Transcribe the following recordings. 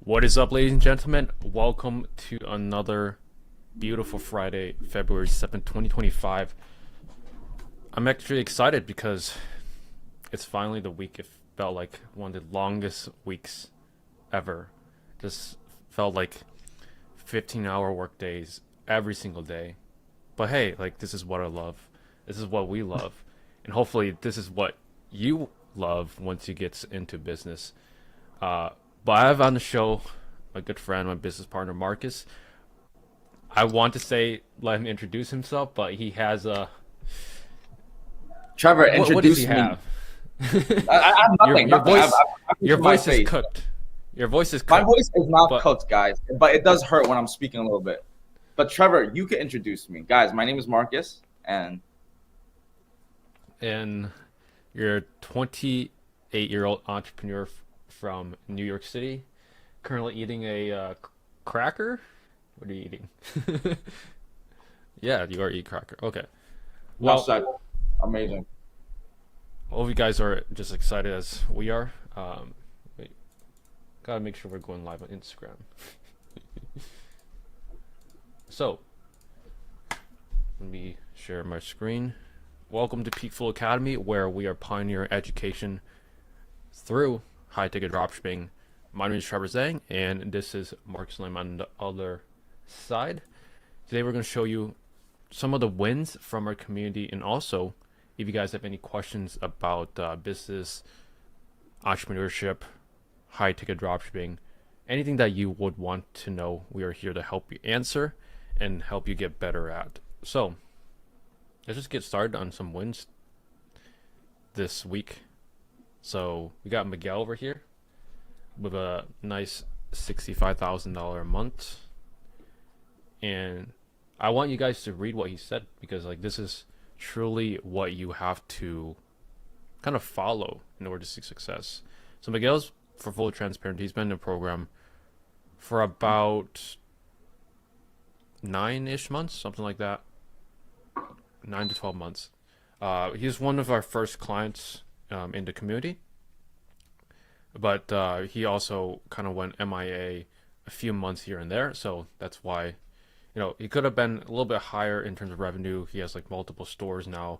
What is up, ladies and gentlemen? Welcome to another beautiful Friday, February 7th, 2025. I'm actually excited because it's finally the week. It felt like one of the longest weeks ever. Just felt like 15-hour work days every single day. But hey, like, this is what I love. This is what we love. And hopefully this is what you love once you get into business. Uh, but I have on the show my good friend, my business partner, Marcus. I want to say let him introduce himself, but he has a. Trevor, What does he introduce me. have? I have your nothing. your Nothing. voice I've your reached my voice is face. cooked. Your voice is My cooked. voice is not But cooked, guys, but it does hurt when I'm speaking a little bit. But Trevor, you can introduce me, guys. My name is Marcus, and and you're a 28-year-old entrepreneur from New York City, currently eating a cracker. What are you eating? Yeah, you are eating cracker. Okay. enough Well, said. Amazing. all of you guys are just excited as we are. Wait, gotta make sure we're going live on Instagram. So, let me share my screen. Welcome to PeakFlow Academy, where we are pioneering education through high-ticket dropshipping. My name is Trevor Zheng, and this is Marcus Lim on the other side. Today we're going to show you some of the wins from our community, and also if you guys have any questions about business, entrepreneurship, high-ticket dropshipping, anything that you would want to know, we are here to help you answer and help you get better at. So let's just get started on some wins this week. So we got Miguel over here with a nice $65,000 a month, and I want you guys to read what he said, because like this is truly what you have to kind of follow in order to see success. So Miguel's, for full transparency, he's been in the program for about 9-ish months, something like that. 9 to 12 months. He's one of our first clients in the community, but he also kind of went MIA a few months here and there, so that's why, you know, he could have been a little bit higher in terms of revenue. He has like multiple stores now,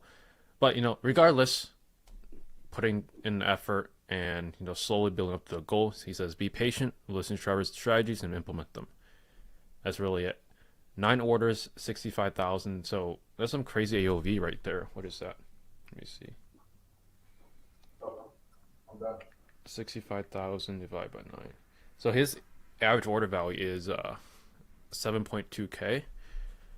but you know, regardless, putting in the effort and, you know, slowly building up to the goals. He says, be patient, listen to Trevor's strategies, and implement them. That's really it. 9 orders, 65,000. So that's some crazy AOV right there. What is that? Let me see. 65,000 divided by 9. So his average order value is 7.2K.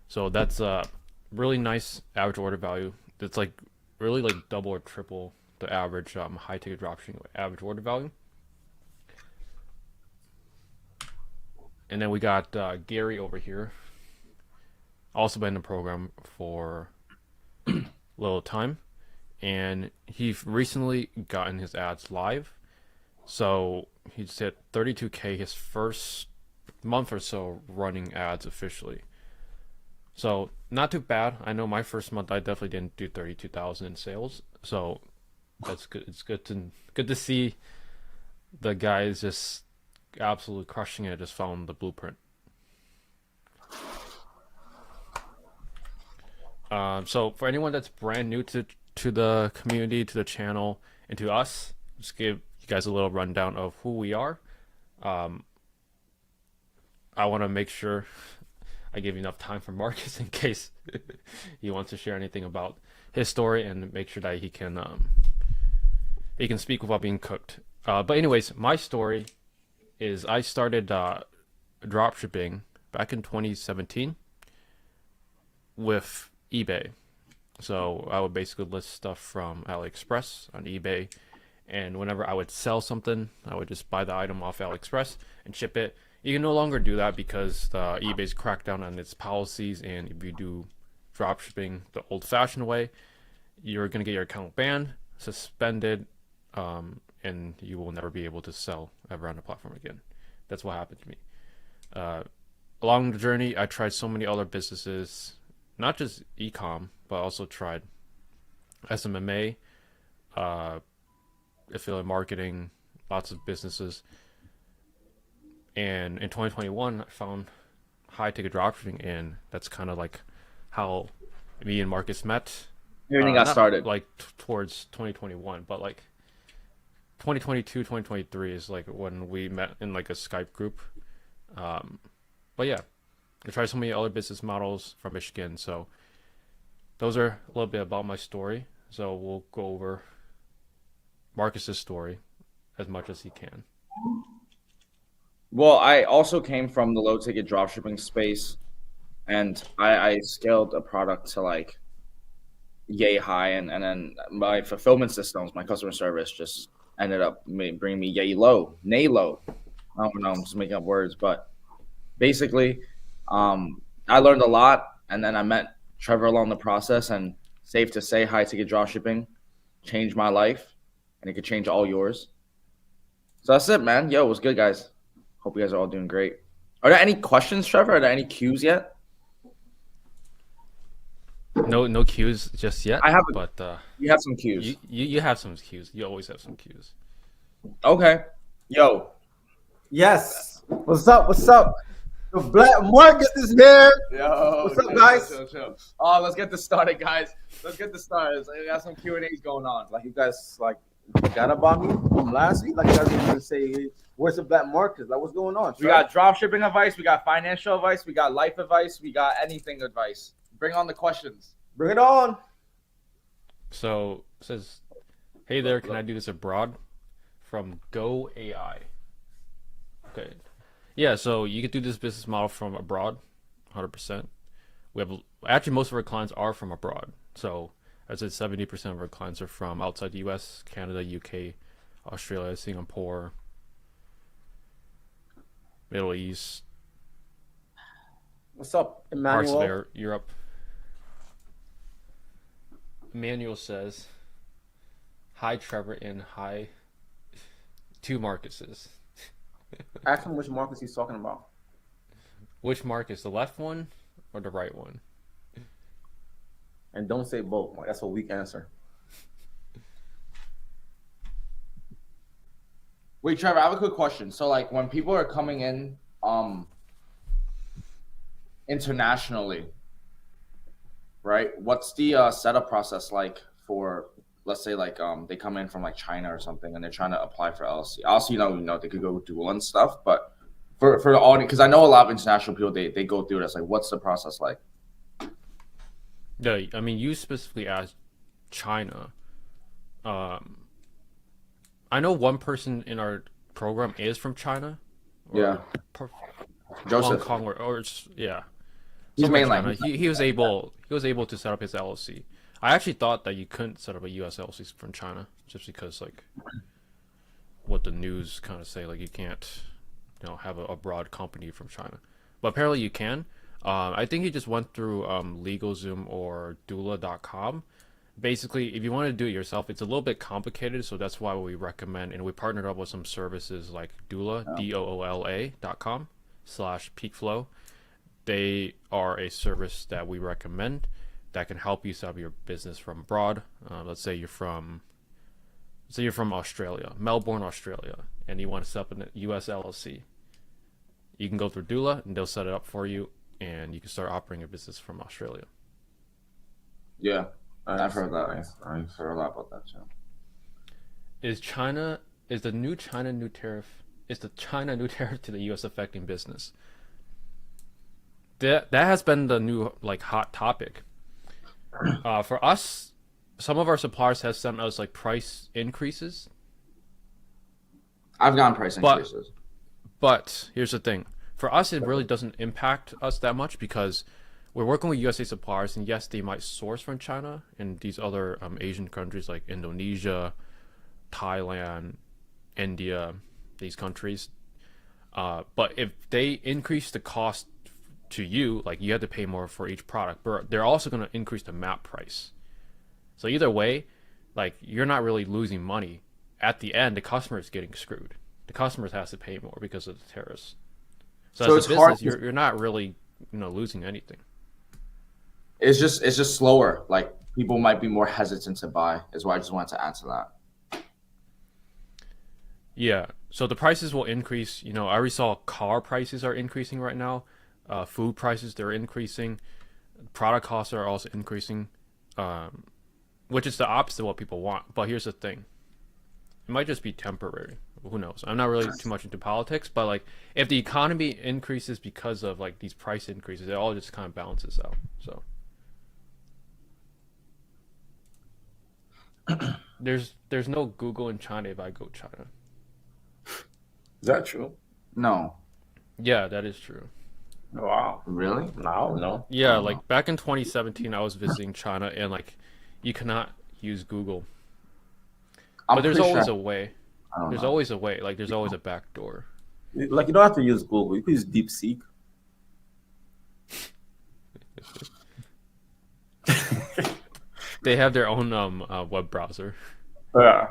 So that's a really nice average order value. It's like really like double or triple the average high ticket dropshipping average order value. And then we got Gary over here, also been in the program for a little time, and he recently gotten his ads live. So he's hit 32K his first month or so running ads officially. So not too bad. I know my first month I definitely didn't do 32,000 in sales. So that's good. It's good to see the guys just absolutely crushing it. Just found the blueprint. So for anyone that's brand new to the community, to the channel, and to us, just give you guys a little rundown of who we are. I want to make sure I give enough time for Marcus in case he wants to share anything about his story, and make sure that he can speak without being cooked. But anyways, my story is I started dropshipping back in 2017 with eBay. So I would basically list stuff from AliExpress on eBay, and whenever I would sell something, I would just buy the item off AliExpress and ship it. You can no longer do that because eBay's cracked down on its policies, and if you do dropshipping the old-fashioned way, you're gonna get your account banned, suspended, and you will never be able to sell ever on the platform again. That's what happened to me. Along the journey, I tried so many other businesses, not just ecom, but I also tried SMMA, affiliate marketing, lots of businesses. And in 2021, I found high ticket dropshipping, and that's kind of like how me and Marcus met. Everything got Not started. like towards 2021, but like 2022, 2023 is like when we met in like a Skype group. But yeah, I tried so many other business models from Michigan. So those are a little bit about my story. So we'll go over Marcus's story as much as he can. Well, I also came from the low ticket dropshipping space, and I scaled a product to like yay high, and then my fulfillment systems, my customer service just ended up bringing me yay low, nay low. I don't know, I'm just making up words, but basically, I learned a lot, and then I met Trevor along the process, and safe to say, high ticket dropshipping changed my life, and it could change all yours. So that's it, man. Yo, what's good, guys? Hope you guys are all doing great. Are there any questions, Trevor? Are there any cues yet? No cues just yet, I have. but You have some cues. you have some cues. You always have some cues. Okay. Yo. Yes. What's up? What's up? The Black Marcus is here. Yo. What's up, guys? Chill. Oh, let's get this started, guys. Let's get this started. We got some Q&As going on. Like you guys forgot about me from last week. Like you guys didn't even say, where's the Black Marcus? Like what's going on? We got drop shipping advice. We got financial advice. We got life advice. We got anything advice. Bring on the questions. Bring it on. So it says, "Hey there, can I do this abroad?" From Go AI. Okay, yeah. So you can do this business model from abroad, 100%. We have actually most of our clients are from abroad. So I said 70% of our clients are from outside the U.S., Canada, UK, Australia, Singapore, Middle East, What's up, parts of Emmanuel? Europe. Emmanuel says, "Hi Trevor and hi two Marcuses." Ask him which Marcus he's talking about. Which Marcus, the left one or the right one? And don't say both. Like, that's a weak answer. Wait, Trevor, I have a quick question. So, like, when people are coming in internationally, right? What's the setup process like for, let's say, like, they come in from like China or something and they're trying to apply for LLC? Also, they could go dual and stuff, but for the audience, because I know a lot of international people, they go through this. Like, what's the process like? Yeah, I mean, you specifically asked China. I know one person in our program is from China. Yeah, Hong Joseph. Kong or yeah. He's Somewhere in mainland. China. He was able to set up his LLC. I actually thought that you couldn't set up a U.S. LLC from China just because like what the news kind of say, like you can't have a broad company from China, but apparently you can. I think he just went through LegalZoom or doula.com. Basically, if you want to do it yourself, it's a little bit complicated, so that's why we recommend, and we partnered up with some services like Doula, DOOLA.com/PeakFlow. They are a service that we recommend that can help you set up your business from abroad. Let's say you're from Australia, Melbourne, Australia, and you want to set up a US LLC. You can go through Doula, and they'll set it up for you, and you can start operating your business from Australia. Yeah, I've heard that. Nice. I've heard a lot about that too. Is the China new tariff to the US affecting business? That has been the new like hot topic. For us, some of our suppliers have sent us like price increases. I've gotten price increases. But here's the thing. For us, it really doesn't impact us that much because we're working with USA suppliers, and yes, they might source from China and these other Asian countries like Indonesia, Thailand, India, these countries. But if they increase the cost to you, like you have to pay more for each product, but they're also going to increase the map price. So either way, like you're not really losing money. At the end, the customer is getting screwed. The customers has to pay more because of the tariffs. So as a business, you're not really losing anything. It's just slower. Like people might be more hesitant to buy. Is why I just wanted to answer that. Yeah. So the prices will increase. You know, I already saw car prices are increasing right now. Food prices, they're increasing. Product costs are also increasing, um, which is the opposite of what people want. But here's the thing. It might just be temporary. Who knows? I'm not really too much into politics, but like if the economy increases because of like these price increases, it all just kind of balances out. So there's no Google in China if I go China. Is that true? No, Yeah, that is true. Wow. really? No. Yeah, like back in 2017, I was visiting China and like you cannot use Google, but there's pretty always sure. a way. I don't There's know. always a way. Like there's always a back door. Like you don't have to use Google. You can use DeepSeek. They have their own web browser. Yeah.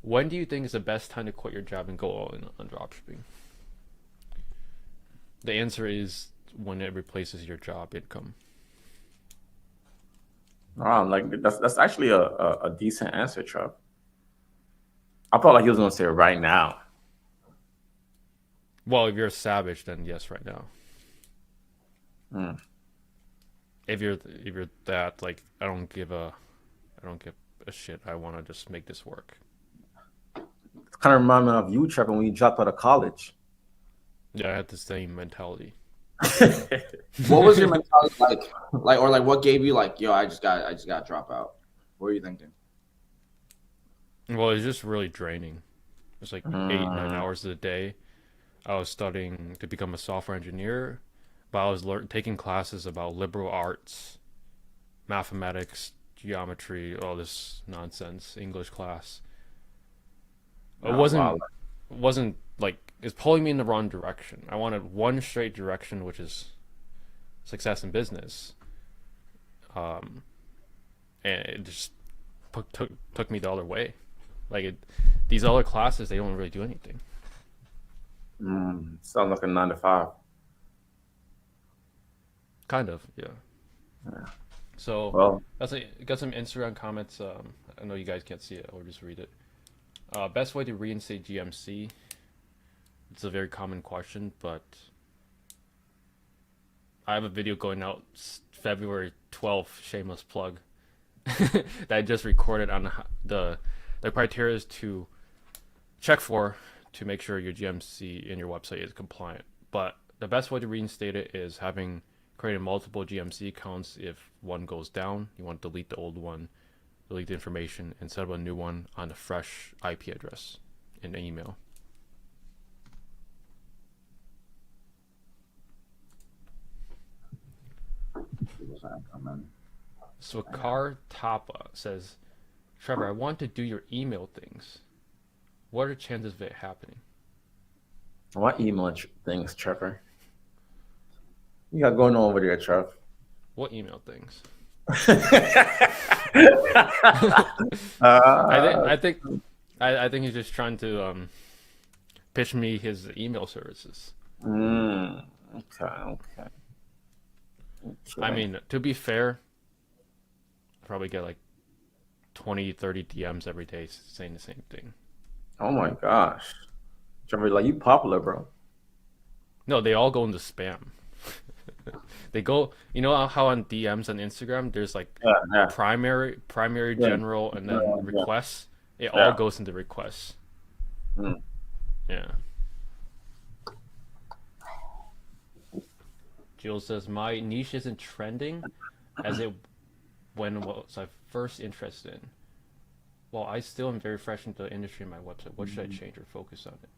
When do you think is the best time to quit your job and go all in on dropshipping? The answer is when it replaces your job income. Wow, like that's actually a decent answer, Trev. I felt like he was gonna say it right now. Well, if you're a savage, then yes, right now. Hmm. If you're that like I don't give a shit. I want to just make this work. It's kind of remind me of you, Trevor, when you dropped out of college. Yeah, I had the same mentality. What was your mentality like? Or what gave you like, yo, I just got to drop out? What were you thinking? Well, it's just really draining. It's like 8-9 hours a day. I was studying to become a software engineer, but I was taking classes about liberal arts, mathematics, geometry, all this nonsense, English class. It wasn't like it's pulling me in the wrong direction. I wanted one straight direction, which is success in business. And it just took me the other way. These other classes, they don't really do anything. Sounds like a 9 to 5. Kind of, yeah. Yeah. So Well, got some Instagram comments. I know you guys can't see it. I'll just read it. Best way to reinstate GMC. It's a very common question, but I have a video going out February 12th, shameless plug, that I just recorded on the criteria to check for to make sure your GMC in your website is compliant. But the best way to reinstate it is having created multiple GMC accounts. If one goes down, you want to delete the old one, delete the information, and set up a new one on a fresh IP address in an email. Swakar Tapa says, Trevor, I want to do your email things. What are the chances of it happening? what email things, Trevor? You got going on over there, Trev? What email things? uh, I think he's just trying to pitch me his email services. Okay. I mean, to be fair, I probably get like 20, 30 DMs every day saying the same thing. Oh my gosh, Trevor, like you popular, bro. No, they all go into spam. They go, you know how on DMs on Instagram there's like Yeah. primary, Yeah. general, and then Yeah. requests. It Yeah. all goes into requests. Mm. Yeah. Jill says my niche isn't trending as it when was I first interested in. Well, I still am very fresh into the industry in my website. What should I change or focus on it?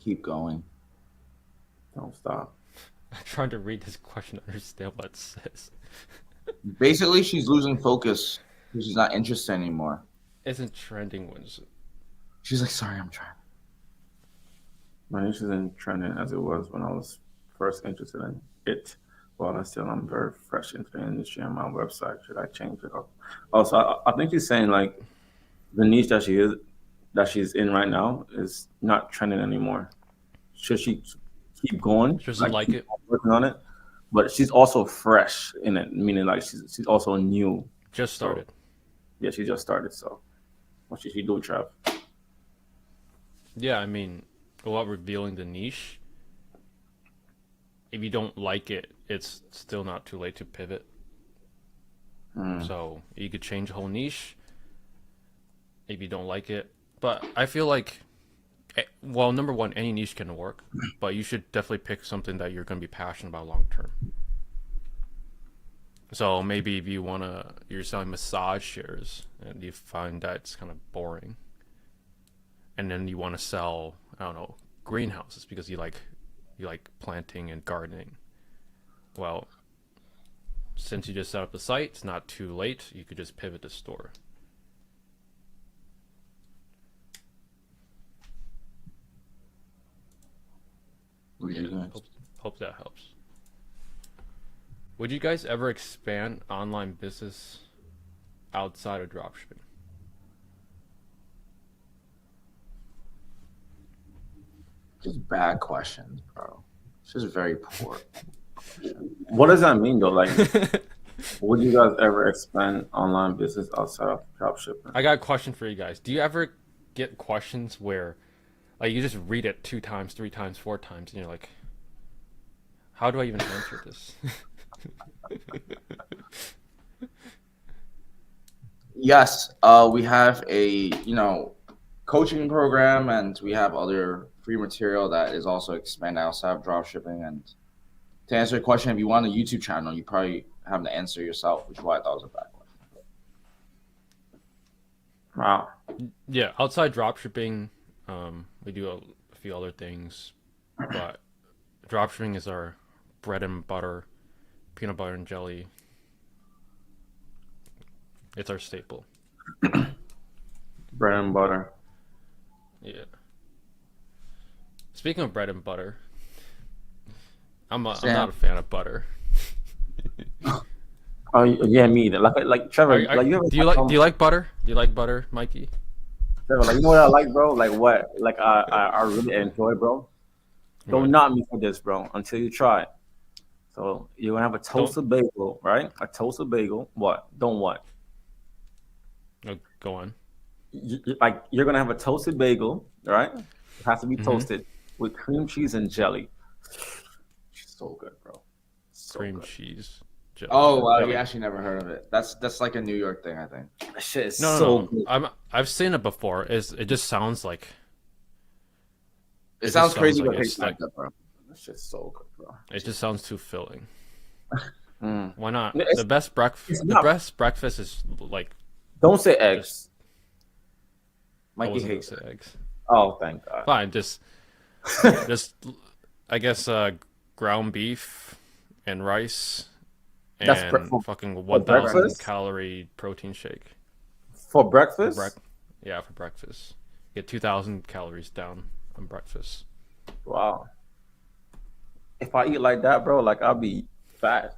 Keep going. Don't stop. I'm trying to read this question to understand what it says. Basically, she's losing focus because she's not interested anymore. Isn't trending when She's like, sorry, I'm trying. My niche isn't trending as it was when I was first interested in it. Well, I'm very fresh into the industry on my website. Should I change it up? Also, I think she's saying like the niche that she's in right now is not trending anymore. Should she keep going? She doesn't like keep it. working on it, but she's also fresh in it, meaning like she's also new. Just started. So, yeah, she just started. So what should she do, Trev? Yeah, I mean, without revealing the niche, if you don't like it, it's still not too late to pivot. So you could change the whole niche if you don't like it. But I feel like, well, number one, any niche can work, but you should definitely pick something that you're going to be passionate about long term. So maybe if you're selling massage chairs and you find that it's kind of boring, and then you want to sell, I don't know, greenhouses because you like planting and gardening. Well, since you just set up the site, it's not too late. You could just pivot the store. Hope that helps. Would you guys ever expand online business outside of dropshipping? Just bad questions, bro. It's just very poor. What does that mean though? Like, would you guys ever expand online business outside of dropshipping? I got a question for you guys. Do you ever get questions where, like, you just read it 2 times, 3 times, 4 times, and you're like, how do I even answer this? Yes, we have a coaching program, and we have other free material that is also expanded outside of dropshipping. And to answer your question, if you want a YouTube channel, you probably have to answer yourself, which is why I thought it was a bad question. Wow. Yeah, outside dropshipping, we do a few other things, but dropshipping is our bread and butter, peanut butter and jelly. It's our staple. Bread and butter. Yeah. Speaking of bread and butter, I'm not a fan of butter. Oh yeah, me either. Like Trevor, do you like butter? Do you like butter, Mikey? Trevor, like, you know what I like, bro? Like what? Like I really enjoy, bro. Don't knock me for this, bro, until you try it. So you're gonna have a toasted bagel, right? A toasted bagel. What? Don't what? Oh, go on. You're gonna have a toasted bagel, right? It has to be toasted with cream cheese and jelly. So good, bro. So cream good. cheese. Jelly. Oh, wow, you actually never heard of it. That's like a New York thing, I think. That shit is No. good. I've seen it before. It just sounds like. It sounds crazy, like but it's like that, bro. That shit's so good, bro. It just sounds too filling. Mm. Why not? It's The best breakfast is like. Don't say eggs. Mikey hates say eggs. Oh, thank God. Fine, just I guess ground beef and rice and fucking 1,000 calorie protein shake. For breakfast? For breakfast. Get 2,000 calories down on breakfast. Wow. If I eat like that, bro, like I'll be fat.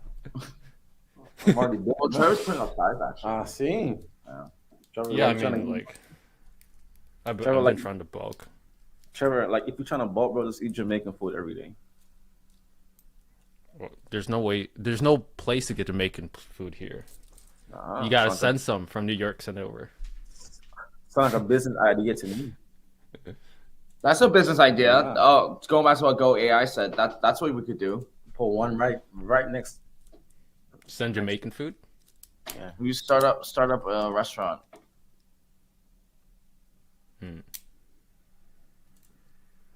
I'm already dead. Well, Trevor's putting up 5 actually. I see. Yeah, I mean, like, I've been trying to bulk. Trevor, like, if you're trying to bulk, bro, just eat Jamaican food every day. Well, there's no place to get Jamaican food here. You gotta send some from New York, send it over. Sounds like a business idea to me. That's a business idea. Yeah. Oh, going back to what Go AI said, that's what we could do. Put one right next. Send Jamaican food? Yeah. We start up a restaurant.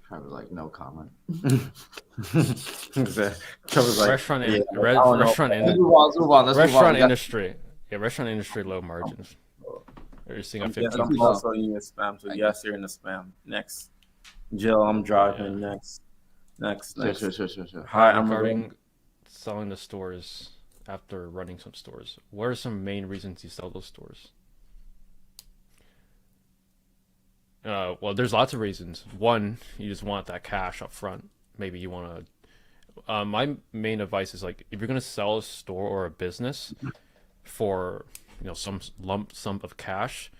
Trevor's like, no comment. Trevor's like, restaurant industry. Yeah, restaurant industry, low margins. You're seeing a 15%. I'm also in your spam. So yes, you're in the spam. Next, Jill, I'm driving. Yeah. Next. Sure. Hi, I'm regarding selling the stores after running some stores. What are some main reasons you sell those stores? Well, there's lots of reasons. One, you just want that cash up front. Maybe you want to. My main advice is, like, if you're gonna sell a store or a business for some lump sum of cash,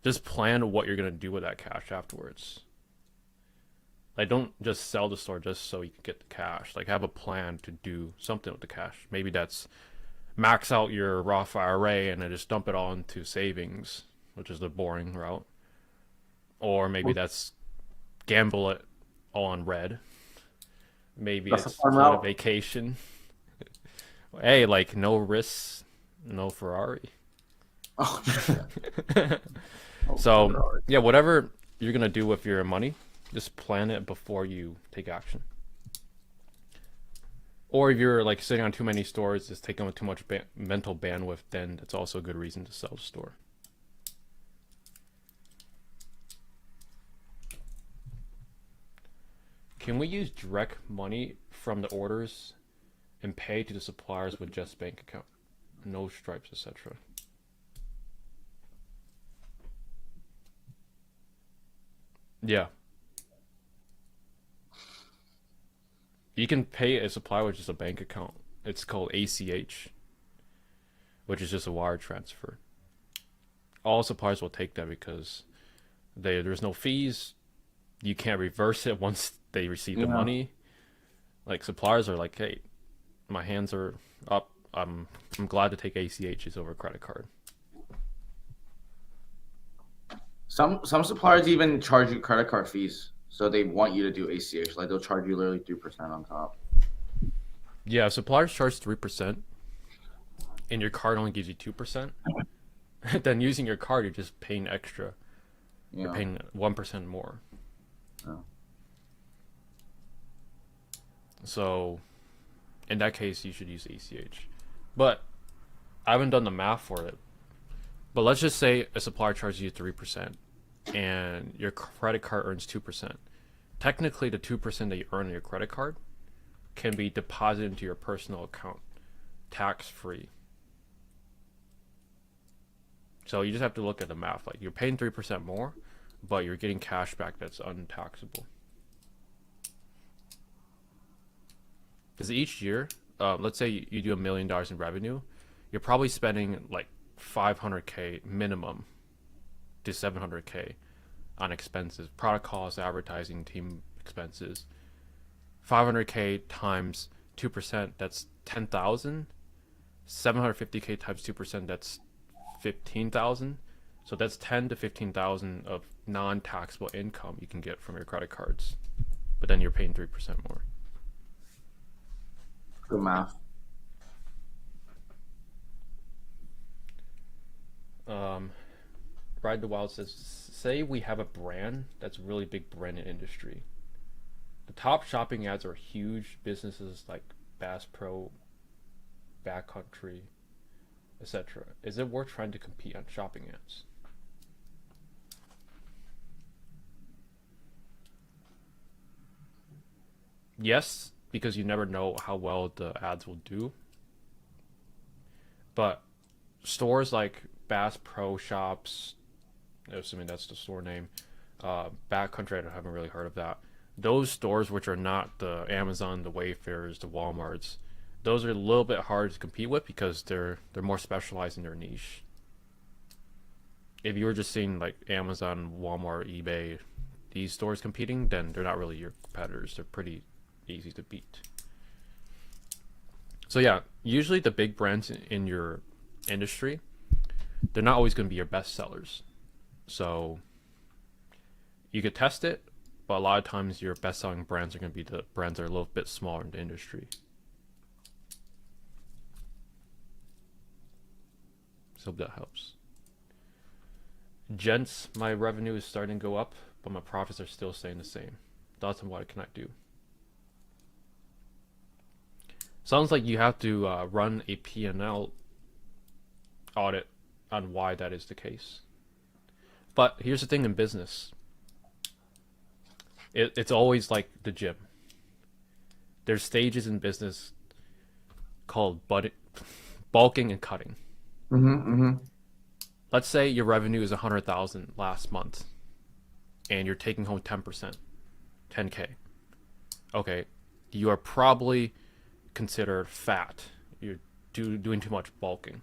just plan what you're gonna do with that cash afterwards. Like, don't just sell the store just so you can get the cash. Like, have a plan to do something with the cash. Maybe that's max out your Roth IRA and then just dump it all into savings, which is the boring route. Or maybe that's gamble it all on red. Maybe That's a it's fun plan a route. vacation. Hey, like no risks, no Ferrari. Oh, So, God. yeah, whatever you're gonna do with your money, just plan it before you take action. Or if you're like sitting on too many stores, just taking up too much mental bandwidth, then that's also a good reason to sell the store. Can we use direct money from the orders and pay to the suppliers with just bank account? No stripes, etc. Yeah. You can pay a supplier with just a bank account. It's called ACH, which is just a wire transfer. All suppliers will take that because there's no fees. You can't reverse it once they receive the Yeah. money. Like suppliers are like, hey, my hands are up. I'm glad to take ACHs over credit card. Some suppliers even charge you credit card fees, so they want you to do ACH. Like they'll charge you literally 3% on top. Yeah, suppliers charge 3%, and your card only gives you 2%. Then using your card, you're just paying extra. You're Yeah. paying 1% more. Yeah. So, in that case, you should use ACH. But I haven't done the math for it. But let's just say a supplier charges you 3%, and your credit card earns 2%. Technically, the 2% that you earn on your credit card can be deposited into your personal account, tax-free. So you just have to look at the math. Like you're paying 3% more, but you're getting cash back that's untaxable. Because each year, let's say you do $1 million in revenue, you're probably spending like 500K minimum to 700K on expenses, product costs, advertising, team expenses. 500K times 2%, that's 10,000. 750K times 2%, that's 15,000. So that's 10 to 15,000 of non-taxable income you can get from your credit cards. But then you're paying 3% more. Good math. Ride the Wild says, say we have a brand that's a really big brand in industry. The top shopping ads are huge businesses like Bass Pro, Backcountry, etc. Is it worth trying to compete on shopping ads? Yes, because you never know how well the ads will do. But stores like Bass Pro Shops, assuming that's the store name, Backcountry, I haven't really heard of that. Those stores, which are not the Amazon, the Wayfarers, the Walmarts, those are a little bit hard to compete with because they're more specialized in their niche. If you were just seeing like Amazon, Walmart, eBay, these stores competing, then they're not really your competitors. They're pretty easy to beat. So yeah, usually the big brands in your industry, they're not always going to be your best sellers. So you could test it, but a lot of times your best selling brands are going to be the brands that are a little bit smaller in the industry. So that helps. Gents, my revenue is starting to go up, but my profits are still staying the same. Thoughts on what can I do? Sounds like you have to run a P&L audit on why that is the case. But here's the thing in business. It's always like the gym. There's stages in business called bulking and cutting. Let's say your revenue is 100,000 last month and you're taking home 10%, 10K. Okay, you are probably considered fat. You're doing too much bulking.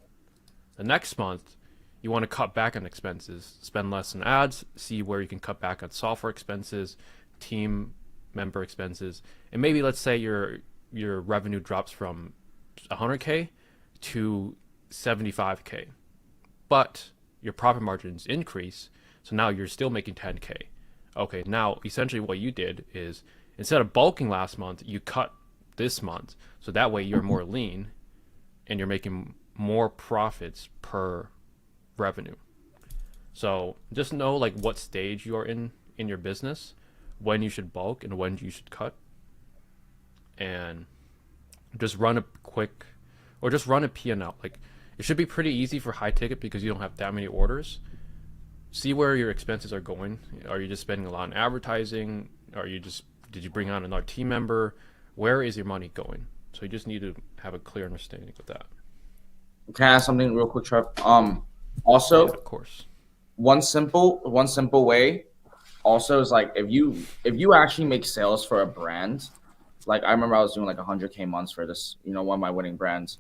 The next month, you want to cut back on expenses, spend less on ads, see where you can cut back on software expenses, team member expenses, and maybe let's say your revenue drops from 100K to 75K, but your profit margins increase, so now you're still making 10K. Okay, now essentially what you did is instead of bulking last month, you cut this month, so that way you're more lean and you're making more profits per revenue. So just know like what stage you are in your business, when you should bulk and when you should cut, and just run a quick, or just run a P&L. Like it should be pretty easy for high ticket because you don't have that many orders. See where your expenses are going. Are you just spending a lot on advertising? Did you bring on another team member? Where is your money going? So you just need to have a clear understanding of that. Can I ask something real quick, Trev? Also, yeah, of course, one simple way also is like if you actually make sales for a brand, like I remember I was doing like 100K months for this, one of my winning brands.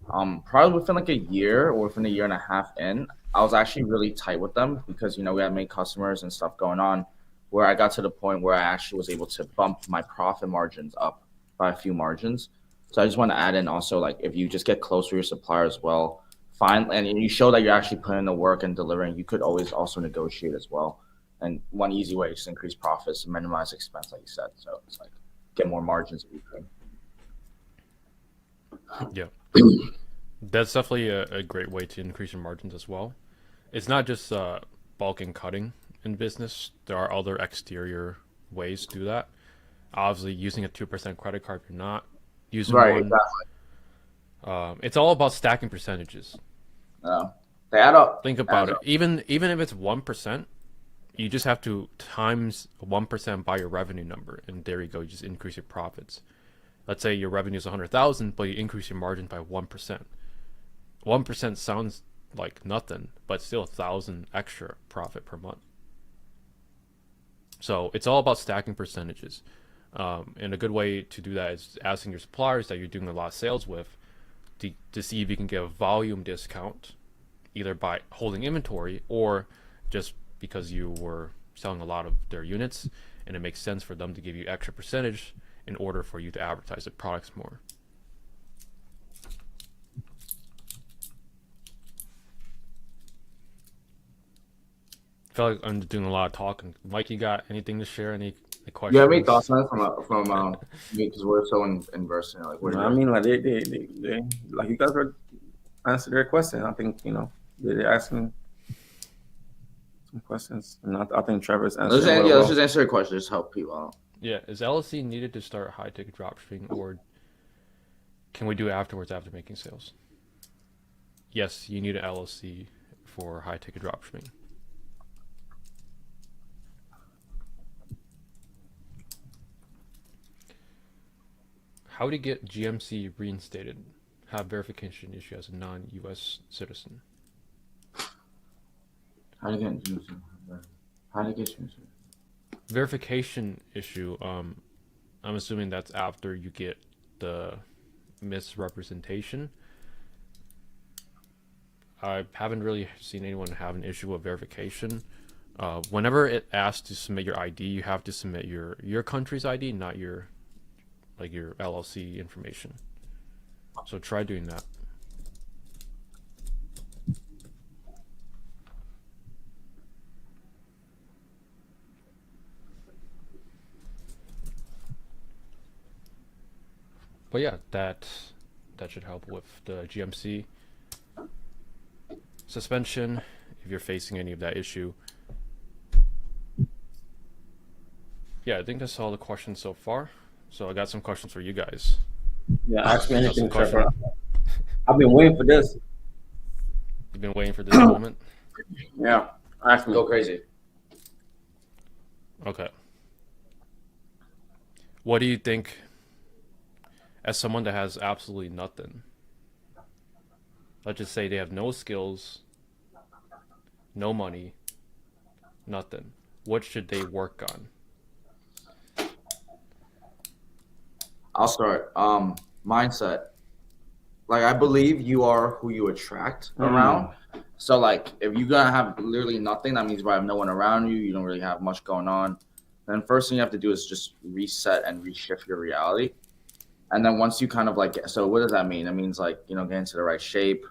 Probably within like a year or within a year and a half in, I was actually really tight with them because we had many customers and stuff going on, where I got to the point where I actually was able to bump my profit margins up by a few margins. So I just want to add in also, like if you just get close with your supplier as well, fine, and you show that you're actually putting in the work and delivering, you could always also negotiate as well. And one easy way is to increase profits and minimize expense, like you said. So it's like get more margins if you could. Yeah. That's definitely a great way to increase your margins as well. It's not just bulk and cutting in business. There are other exterior ways to do that. Obviously, using a 2% credit card, you're not using Right, one. exactly. It's all about stacking percentages. They add up. Think about it. Even if it's 1%, you just have to times 1% by your revenue number, and there you go. You just increase your profits. Let's say your revenue is 100,000, but you increase your margin by 1%. 1% sounds like nothing, but still 1,000 extra profit per month. So it's all about stacking percentages. And a good way to do that is asking your suppliers that you're doing a lot of sales with to see if you can get a volume discount, either by holding inventory or just because you were selling a lot of their units, and it makes sense for them to give you extra percentage in order for you to advertise the products more. I feel like I'm doing a lot of talking. Mike, you got anything to share? Any questions? You have any thoughts on it from because we're so inverse, like I mean, like they like you guys were answer their question. I think they're asking some questions, and I think Trevor's answering. Let's just answer your question. Just help people out. Yeah, is LLC needed to start high ticket dropshipping, or can we do it afterwards after making sales? Yes, you need an LLC for high ticket dropshipping. How to get GMC reinstated? Have verification issue as a non-US citizen. How to get GMC? Verification issue. I'm assuming that's after you get the misrepresentation. I haven't really seen anyone have an issue with verification. Whenever it asks to submit your ID, you have to submit your country's ID, not your LLC information. So try doing that. But yeah, that should help with the GMC suspension if you're facing any of that issue. Yeah, I think that's all the questions so far. So I got some questions for you guys. Yeah, ask me anything, Trevor. I've been waiting for this. You've been waiting for this moment? Yeah, ask me. Go crazy. Okay. What do you think, as someone that has absolutely nothing, let's just say they have no skills, no money, nothing, what should they work on? I'll start. Mindset. Like, I believe you are who you attract around. So, like, if you're gonna have literally nothing, that means you have no one around you. You don't really have much going on. then first thing you have to do is just reset and reshift your reality. And then once you kind of like, so what does that mean? It means like, getting into the right shape,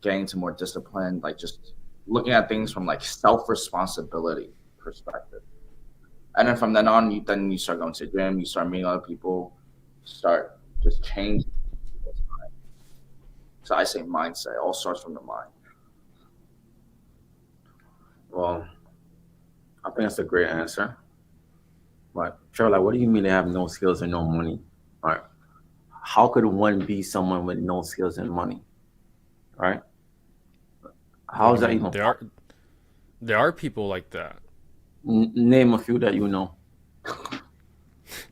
getting into more discipline, like just looking at things from like self-responsibility perspective. And then from then on, you start going to the gym, you start meeting other people, start just changing people's mind. So I say mindset. It all starts from the mind. Well, I think that's a great answer. But Trevor, like, what do you mean they have no skills and no money? All right. How could one be someone with no skills and money? All right. How is that even? There are people like that. Name a few that you know.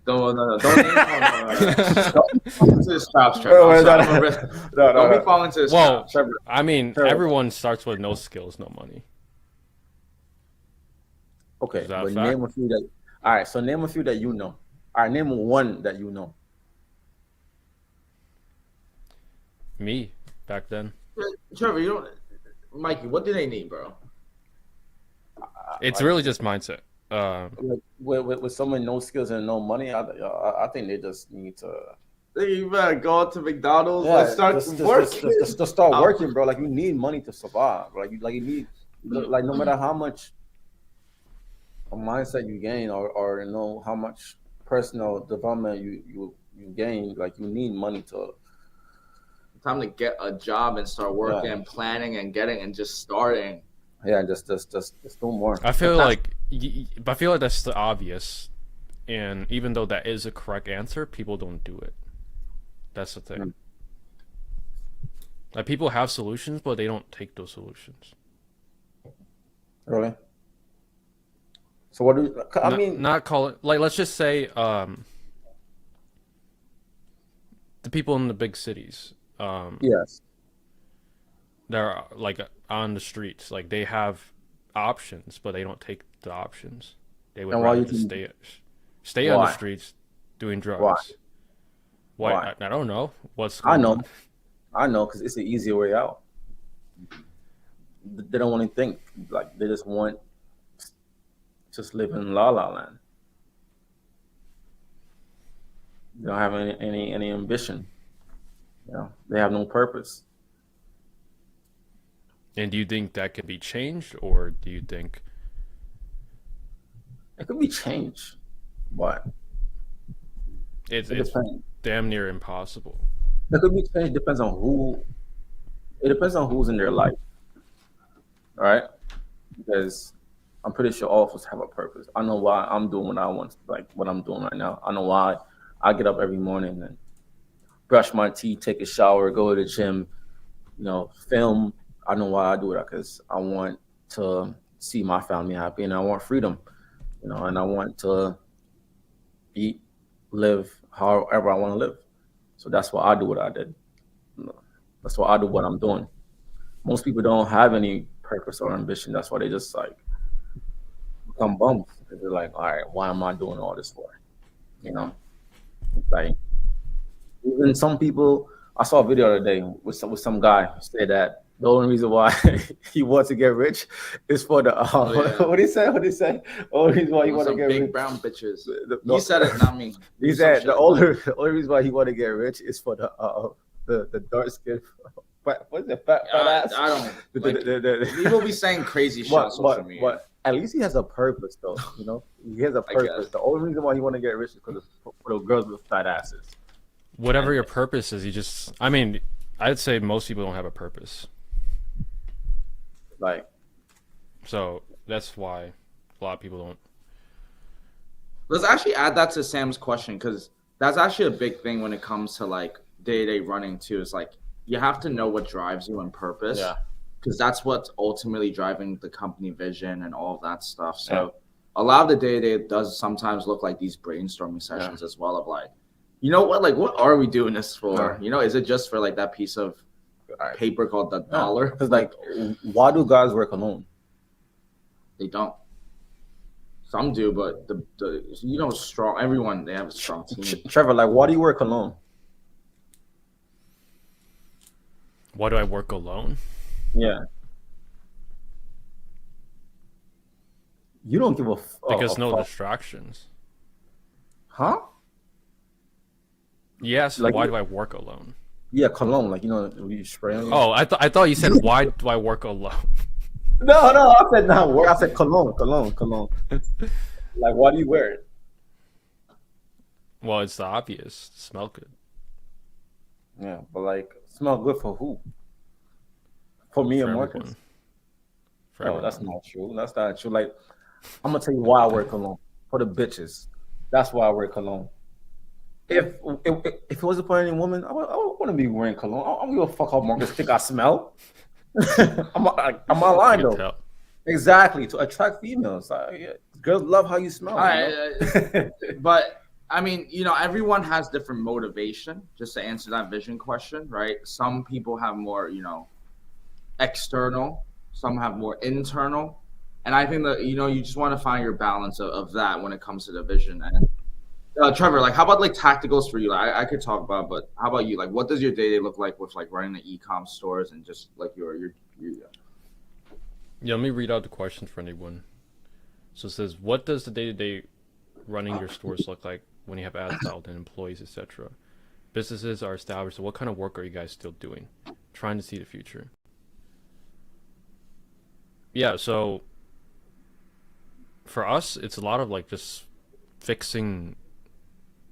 Don't name Don't fall into this trap, Trevor. Don't be falling into this trap, Trevor. I mean, everyone starts with no skills, no money. Okay, but name a few that. All right, so name a few that you know. All right, name one that you know. Me back then. Trevor, Mikey, what do they need, bro? It's really just mindset. With someone no skills and no money, I think they just need to. You better go out to McDonald's. Yeah, Let's start working. Just start working, bro. Like you need money to survive. Like you need, like no matter how much a mindset you gain or how much personal development you gain, like you need money to. Time to get a job and start working and planning and getting and just starting. Yeah, just do more. I feel like that's the obvious, and even though that is a correct answer, people don't do it. That's the thing. Like people have solutions, but they don't take those solutions. Really? So what do you, I mean? Not call it like, let's just say the people in the big cities. Yes. They're like on the streets, like they have options, but they don't take the options. They would rather just stay on the streets doing drugs. Why? I don't know. What's going on? I know, because it's an easier way out. They don't want to think. Like they just want just live in la la land. They don't have any ambition. They have no purpose. And do you think that could be changed, or do you think it could be changed? But it's damn near impossible. It could be changed. Depends on who. It depends on who's in their life. All right, because I'm pretty sure all of us have a purpose. I know why I'm doing what I want, like what I'm doing right now. I know why I get up every morning and brush my teeth, take a shower, go to the gym, film. I know why I do that, because I want to see my family happy and I want freedom, and I want to eat, live however I want to live. So that's why I do what I did. That's why I do what I'm doing. Most people don't have any purpose or ambition. That's why they just like become bums. They're like, all right, why am I doing all this for? Like even some people. I saw a video the other day with some guy who said that the only reason why he wants to get rich is for the what he say? The only reason why he want to get big rich. Brown bitches. He said it, not me. He said the only reason why he want to get rich is for the dark skin. What is it? Fat ass. I don't. Like, people be saying crazy shit on social media. But at least he has a purpose, though. He has a purpose. The only reason why he want to get rich is for the girls with fat asses. Whatever your purpose is, I'd say most people don't have a purpose. So that's why a lot of people don't. Let's actually add that to Sam's question, because that's actually a big thing when it comes to like day-to-day running too. Is like you have to know what drives you and purpose. Yeah. Because that's what's ultimately driving the company vision and all of that stuff. So a lot of the day-to-day does sometimes look like these brainstorming sessions as well, of like, you know what, like, what are we doing this for? Is it just for like that piece of paper called the dollar? Because like, why do guys work alone? They don't. Some do, but the strong. Everyone, they have a strong team. Trevor, like, why do you work alone? Why do I work alone? Yeah. You don't give a because no fuck, distractions. huh? Yes, Like, why do I work alone? yeah, cologne, like you spray on you. Oh, I thought you said why do I work alone? No, no, I said not work. I said cologne. Like, why do you wear it? Well, it's the obvious. Smell good. Yeah, but like, smell good for who? For me For and everyone. Marcus. For No, that's everyone. not true. That's not true. Like, I'm gonna tell you why I wear cologne. For the bitches. That's why I wear cologne. If it wasn't for any woman, I wouldn't be wearing cologne. I don't give a fuck how Marcus think I smell. I'm not I lying can though. tell. Exactly, to attract females. Yeah, girls love how you smell. But I mean, everyone has different motivation. Just to answer that vision question, right? Some people have more, external. Some have more internal. And I think that you just want to find your balance of that when it comes to the vision. And Trevor, like, how about like tacticals for you? Like, I could talk about, but how about you? Like, what does your day look like with like running the e-com stores and just like your Yeah, let me read out the question for anyone. So it says, what does the day-to-day running your stores look like when you have ads dialed and employees, etc.? Businesses are established, so what kind of work are you guys still doing? Trying to see the future. Yeah, so for us, it's a lot of like just fixing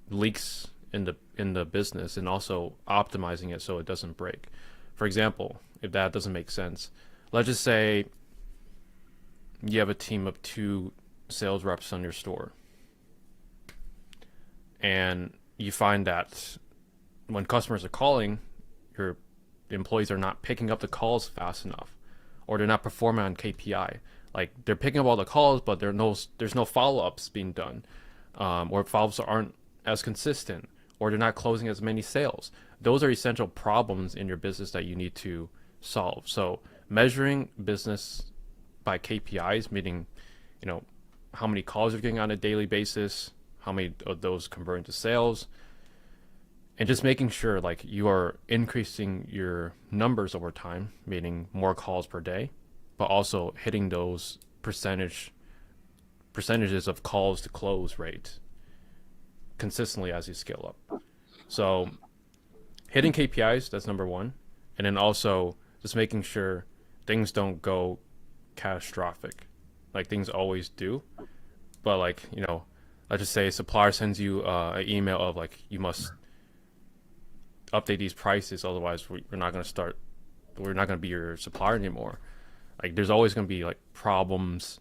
leaks in the business and also optimizing it so it doesn't break. For example, if that doesn't make sense, let's just say you have a team of 2 sales reps on your store, and you find that when customers are calling, your employees are not picking up the calls fast enough, or they're not performing on KPI. Like, they're picking up all the calls, but there's no follow-ups being done, or follow-ups aren't as consistent, or they're not closing as many sales. Those are essential problems in your business that you need to solve. So measuring business by KPIs, meaning, how many calls you're getting on a daily basis, how many of those convert into sales, and just making sure like you are increasing your numbers over time, meaning more calls per day, but also hitting those percentages of calls to close rate consistently as you scale up. So hitting KPIs, that's number one. And then also just making sure things don't go catastrophic. Like, things always do. But like, let's just say a supplier sends you an email of like, you must update these prices, otherwise we're not going to be your supplier anymore. Like, there's always going to be like problems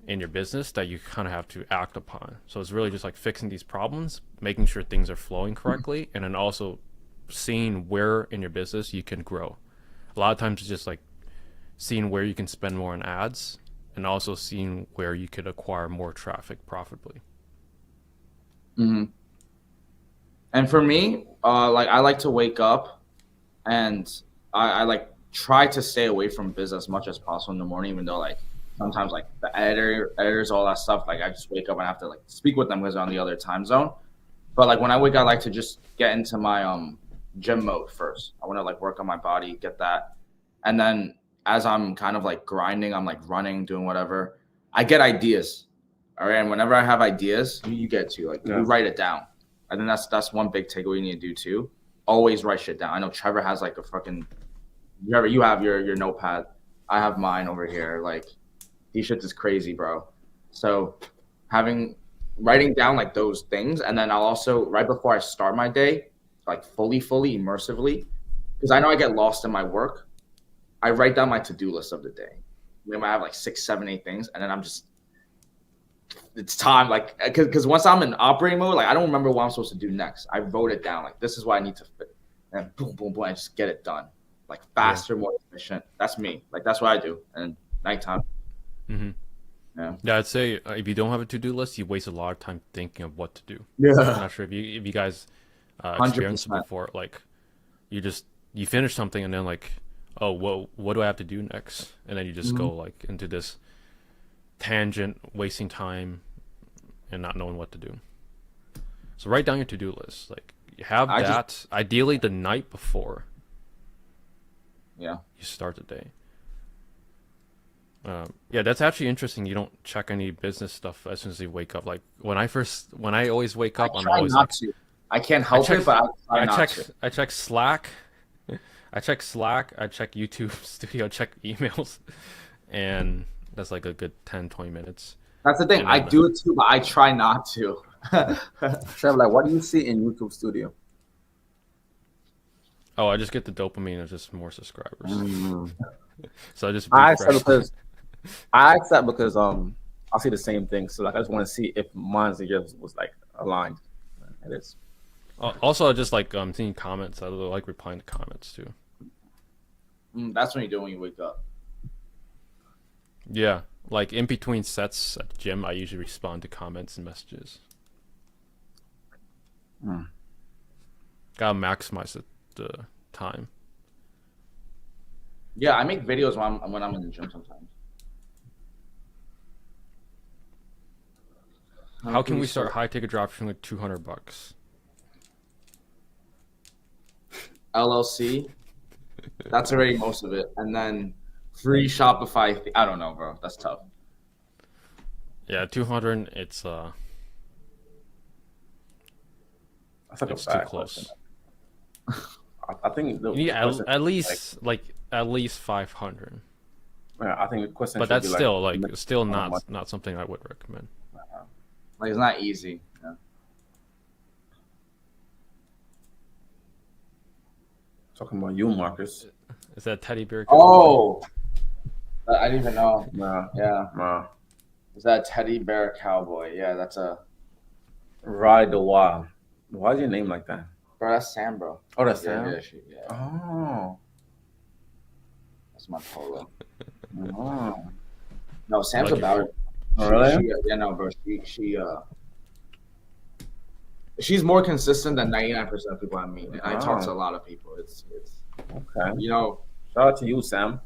in your business that you kind of have to act upon. So it's really just like fixing these problems, making sure things are flowing correctly, and then also seeing where in your business you can grow. A lot of times it's just like seeing where you can spend more on ads, and also seeing where you could acquire more traffic profitably. Mm-hmm. And for me, like, I like to wake up, and I like try to stay away from biz as much as possible in the morning, even though like sometimes like the editors, all that stuff, like I just wake up and I have to like speak with them because they're on the other time zone. But like when I wake up, I like to just get into my gym mode first. I want to like work on my body, get that. And then as I'm kind of like grinding, I'm like running, doing whatever, I get ideas. All right. And whenever I have ideas, you get to like, you write it down. I think that's one big takeaway you need to do too. Always write shit down. I know Trevor has like a fucking, Trevor, you have your notepad. I have mine over here. Like, these shit is crazy, bro. So writing down like those things, and then I'll also, right before I start my day, like fully immersively, because I know I get lost in my work, I write down my to-do list of the day. Maybe I have like 6, 7, 8 things, and then it's time, like, because once I'm in operating mode, like I don't remember what I'm supposed to do next. I wrote it down, like this is what I need to fit, and boom, boom, boom, I just get it done, like faster, more efficient. That's me. Like that's what I do. And nighttime. Mm-hmm. Yeah, I'd say if you don't have a to-do list, you waste a lot of time thinking of what to do. Yeah. I'm not sure if you guys experienced it before. Like, you finish something and then like, oh, what do I have to do next? And then you just go like into this tangent, wasting time and not knowing what to do. So write down your to-do list. Like, you have ideally the night before. Yeah. You start the day. Yeah, that's actually interesting. You don't check any business stuff as soon as you wake up. Like when I always wake I up, I'm try always not like, to. I can't I help check, it, but I try I not check, to. I check Slack, I check Slack, I check YouTube Studio, check emails, and that's like a good 10, 20 minutes. That's the thing. And I then, do it too, but I try not to. Trevor, like, what do you see in YouTube Studio? oh, I just get the dopamine of just more subscribers. Mm. So I just I asked that refresh. because I see the same thing. So like I just want to see if mine's just was like aligned. It is. Also, I just like seeing comments. I like replying to comments too. That's what you do when you wake up. Yeah, like in between sets at the gym, I usually respond to comments and messages. Gotta maximize the time. Yeah, I make videos when I'm in the gym sometimes. How can we start high ticket dropshipping with $200? LLC? That's already most of it, and then free Shopify. I don't know, bro. That's tough. Yeah, 200. It's That's like it's a too bad close. I think You need at least at least 500. I think the question. But should that's be still like still how much? not something I would recommend. Like it's not easy. Yeah. Talking about you, Marcus. Is that teddy bear? Oh, I didn't even know. Nah, Yeah, nah. is that teddy bear cowboy? Yeah, that's a Ride the wild. Why is your name like that? bro. That's Sam, bro. Oh, that's Yeah, Sam. yeah. Oh. That's my polo. Oh. No, Sam's Like about it. Oh, really? Yeah, no, bro. She's more consistent than 99% of people I meet, and I talk to a lot of people. It's Okay. you know. Shout out to you, Sam.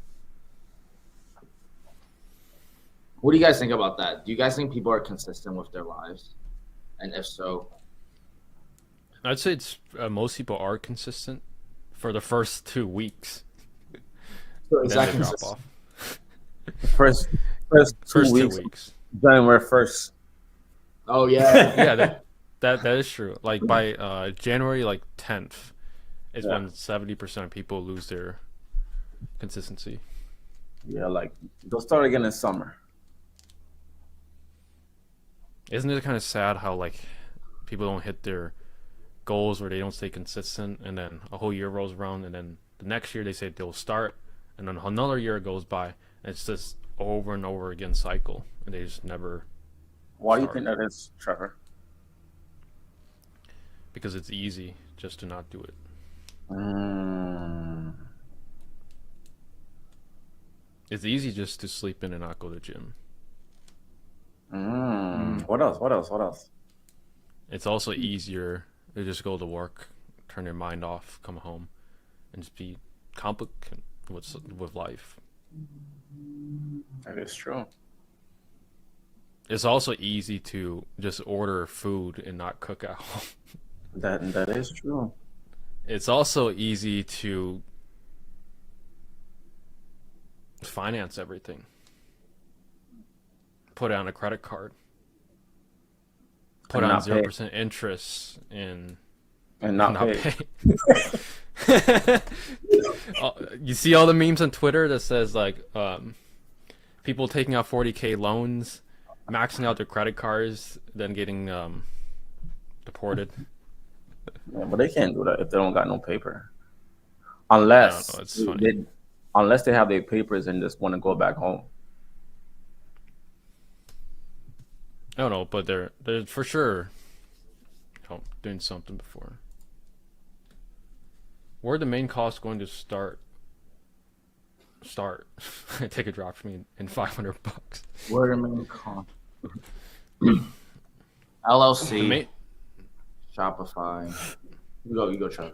What do you guys think about that? Do you guys think people are consistent with their lives? And if so, I'd say it's most people are consistent for the first 2 weeks. is Then that they drop consistent? off. First First 2 weeks. weeks. January 1st. Oh yeah. Yeah, that is true. Like by January 10th is when 70% of people lose their consistency. Yeah, like they'll start again in summer. Isn't it kind of sad how like people don't hit their goals or they don't stay consistent, and then a whole year rolls around, and then the next year they say they'll start, and then another year goes by, and it's just over and over again cycle, and they just never. Why do you start. think that is, Trevor? Because it's easy just to not do it. It's easy just to sleep in and not go to the gym. What else? It's also easier to just go to work, turn your mind off, come home, and just be competent with life. That is true. It's also easy to just order food and not cook at home. That is true. It's also easy to finance everything. Put it on a credit card. Put And on not pay. 0% interest and not pay. You see all the memes on Twitter that says like people taking out 40K loans, maxing out their credit cards, then getting deported. Yeah, but they can't do that if they don't got no paper. Unless I don't know, it's funny. unless they have their papers and just want to go back home. I don't know, but they're for sure doing something before. Where are the main costs going to start? Take a drop from me in $500. Where the main cost? LLC, Shopify. You go, Trevor.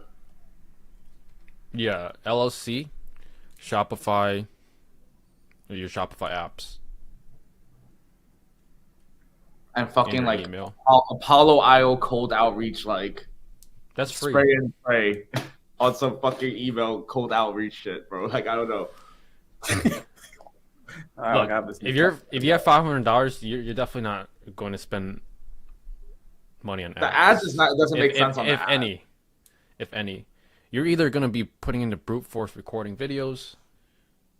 Yeah, LLC, Shopify, your Shopify apps. And fucking your like email. Apollo IO cold outreach, like That's free. spray and pray on some fucking email cold outreach shit, bro. Like I don't know. Look, if you have $500, you're definitely not going to spend money on ads. The ads is not. It doesn't make sense on the ads. If any, you're either going to be putting into brute force recording videos,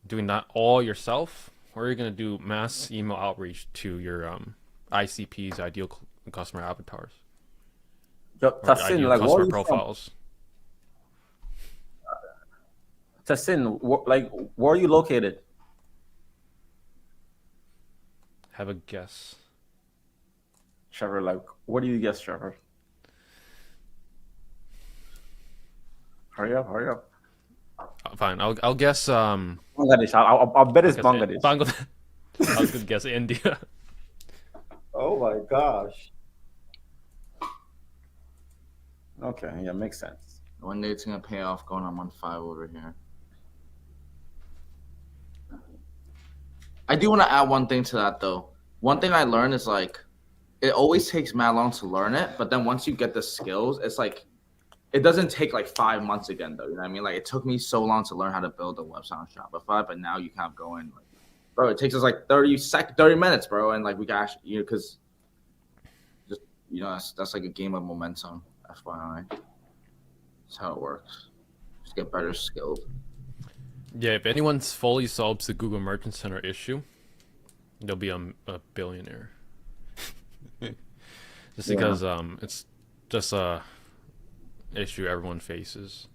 doing that all yourself, or you're going to do mass email outreach to your ICPs, ideal customer avatars, or ideal like, customer profiles. Tassin, like, where are you located? Have a guess. Trevor, like, what do you guess, Trevor? Hurry up. Fine, I'll guess. Bangladesh. I'll bet it's Bangladesh. Bangladesh. I was gonna guess India. Oh my gosh. Okay, yeah, makes sense. One day it's gonna pay off going on 1.5 over here. I do want to add one thing to that though. One thing I learned is like, it always takes mad long to learn it, but then once you get the skills, it's like, it doesn't take like 5 months again though. You know what I mean? Like it took me so long to learn how to build a website on Shopify, but now you kind of go in like, bro, it takes us like 30 minutes, bro, and like we got actually, because just that's like a game of momentum. FYI, that's how it works. Just get better skilled. Yeah, if anyone fully solves the Google Merchant Center issue, they'll be a billionaire. Just because it's just a issue everyone faces.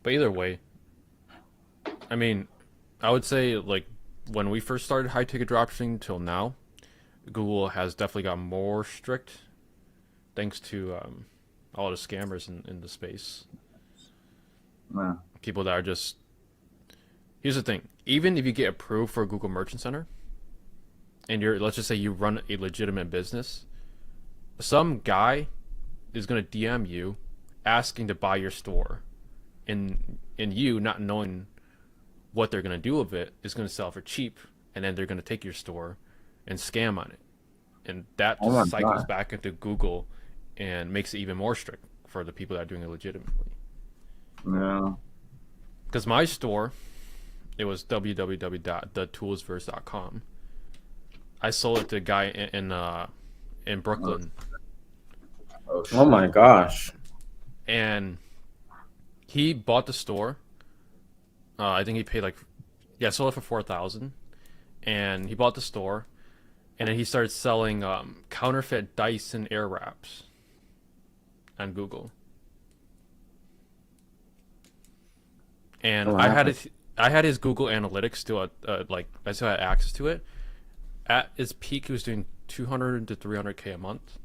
But either way, I mean, I would say like when we first started high ticket dropshipping till now, Google has definitely got more strict, thanks to all the scammers in the space. Yeah. People that are just. Here's the thing: even if you get approved for a Google Merchant Center, and let's just say you run a legitimate business, some guy is gonna DM you, asking to buy your store, and you not knowing what they're gonna do with it is gonna sell for cheap, and then they're gonna take your store and scam on it, and that just cycles back into Google and makes it even more strict for the people that are doing it legitimately. Yeah. Because my store, it was www.thetoolsverse.com. I sold it to a guy in Brooklyn. Oh my gosh! And he bought the store. I think he paid sold it for $4,000, and he bought the store, and then he started selling counterfeit dice and air wraps on Google. And I had his Google Analytics still I still had access to it. At its peak, he was doing 200 to 300K a month.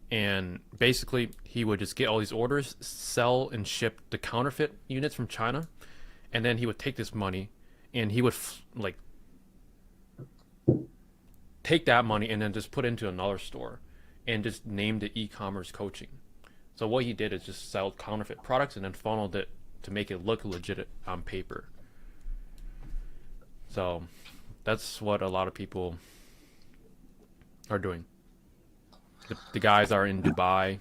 And basically, he would just get all these orders, sell and ship the counterfeit units from China, and then he would take this money, and he would take that money and then just put it into another store, and just named it e-commerce coaching. So what he did is just sell counterfeit products and then funneled it to make it look legit on paper. So that's what a lot of people are doing. The guys are in Dubai.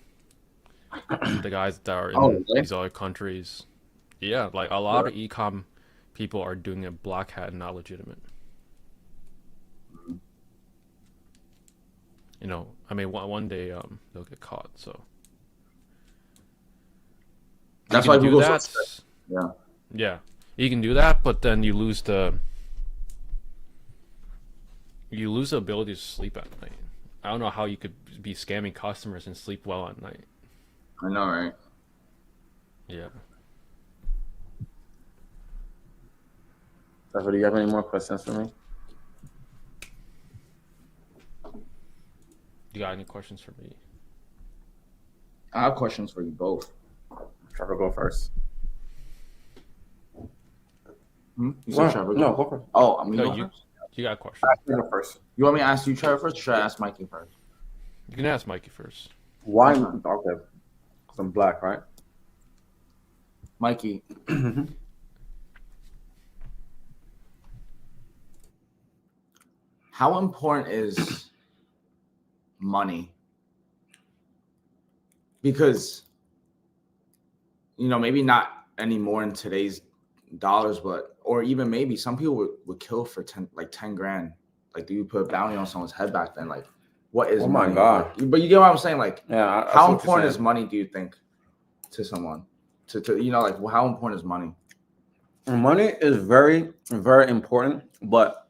The guys that are in these other countries. Yeah, like a lot of e-com people are doing a black hat and not legitimate. You know, I mean, one day they'll get caught. So that's why Google. Yeah, you can do that, but then you lose the ability to sleep at night. I don't know how you could be scamming customers and sleep well at night. I know, right? Yeah. Trevor, do you have any more questions for me? You got any questions for me? I have questions for you both. Trevor, go first. You said Trevor? No, go first. Oh, I'm No, going first? you got a question. You go first. You want me to ask you Trevor first, or should I ask Mikey first? You can ask Mikey first. Why? Okay, because I'm black, right? Mikey. How important is money? Because maybe not anymore in today's dollars, but or even maybe some people would kill for 10 grand. Like, do you put a bounty on someone's head back then? Like, what is money? my God. But you get what I'm saying? Like, Yeah. how important is money, do you think, to someone? To like, how important is money? Money is very, very important, but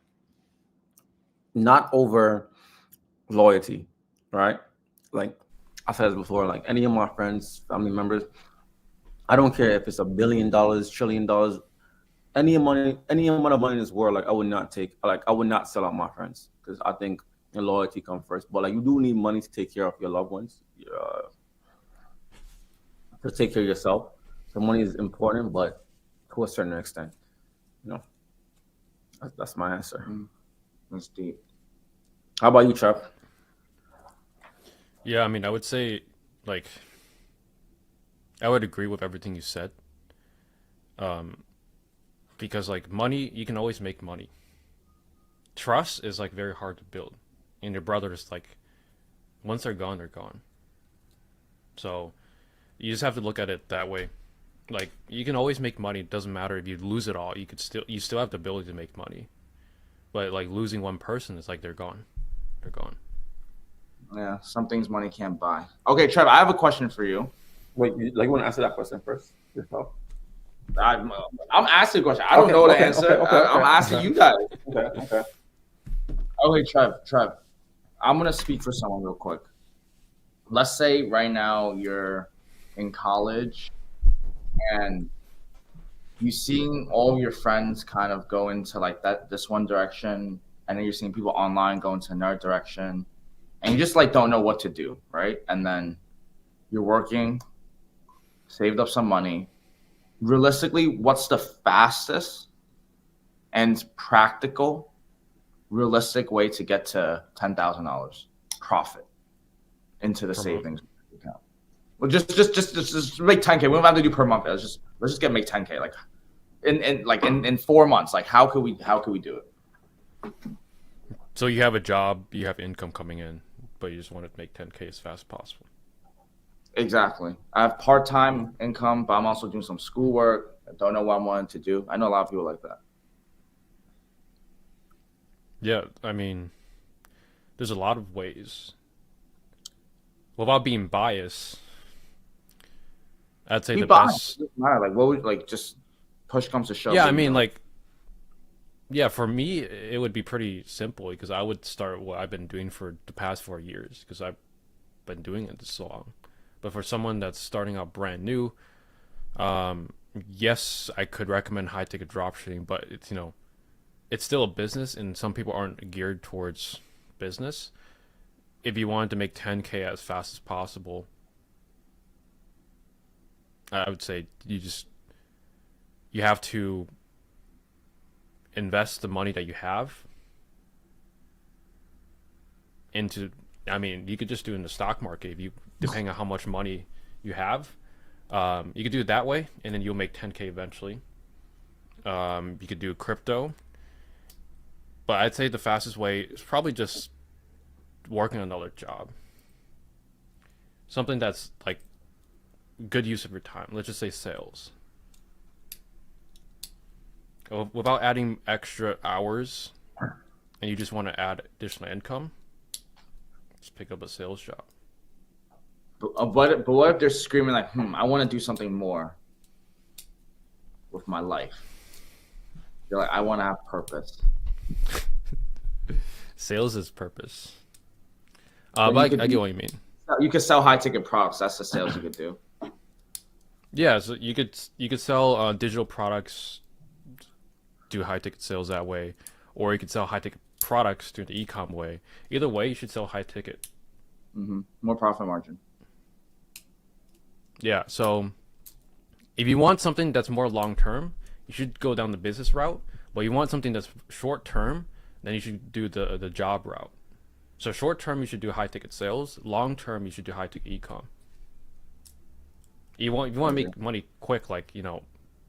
not over loyalty, right? Like I said this before, like any of my friends, family members, I don't care if it's $1 billion, $1 trillion, any amount of money in this world, like I would not sell out my friends because I think loyalty comes first. But like you do need money to take care of your loved ones, to take care of yourself. So money is important, but to a certain extent, that's my answer. That's deep. How about you, Trev? Yeah, I mean, I would say, like, I would agree with everything you said. Because like money, you can always make money. Trust is like very hard to build, and your brothers, like, once they're gone, they're gone. So you just have to look at it that way. Like, you can always make money. It doesn't matter if you lose it all. You still have the ability to make money. But like losing one person, it's like they're gone. They're gone. Yeah, some things money can't buy. Okay, Trevor, I have a question for you. Wait, you want to answer that question first yourself? I'm asking a question. I don't know the answer. I'm asking you guys. Okay, Trev. I'm gonna speak for someone real quick. Let's say right now you're in college and you seeing all your friends kind of go into like this one direction, and then you're seeing people online go into another direction, and you just like don't know what to do, right? And then you're working, saved up some money. Realistically, what's the fastest and practical, realistic way to get to $10,000 profit into the savings account? Well, just make 10K. We don't have to do per month. Let's just make 10K. Like in 4 months. Like how could we do it? So you have a job, you have income coming in, but you just want to make 10K as fast as possible. Exactly. I have part-time income, but I'm also doing some schoolwork. I don't know what I'm wanting to do. I know a lot of people like that. Yeah, I mean, there's a lot of ways. Without being biased, I'd say the best. Doesn't matter. Like, what would just push comes to shove? Yeah, I mean, like, yeah, for me, it would be pretty simple because I would start what I've been doing for the past 4 years because I've been doing it this long. But for someone that's starting out brand new, yes, I could recommend high ticket dropshipping, but it's still a business, and some people aren't geared towards business. If you wanted to make 10K as fast as possible, I would say you have to invest the money that you have into. I mean, you could just do it in the stock market depending on how much money you have. You could do it that way, and then you'll make 10K eventually. You could do crypto, but I'd say the fastest way is probably just working another job, something that's like good use of your time. Let's just say sales. Without adding extra hours, and you just want to add additional income, just pick up a sales job. But what if they're screaming like, I want to do something more with my life? They're like, I want to have purpose. Sales is purpose. But I get what you mean. You could sell high ticket products. That's the sales you could do. Yeah, so you could sell digital products, do high ticket sales that way, or you could sell high ticket products through the e-com way. Either way, you should sell high ticket. More profit margin. Yeah, so if you want something that's more long term, you should go down the business route. But you want something that's short term, then you should do the job route. So short term, you should do high ticket sales. Long term, you should do high ticket e-com. If you want to make money quick, like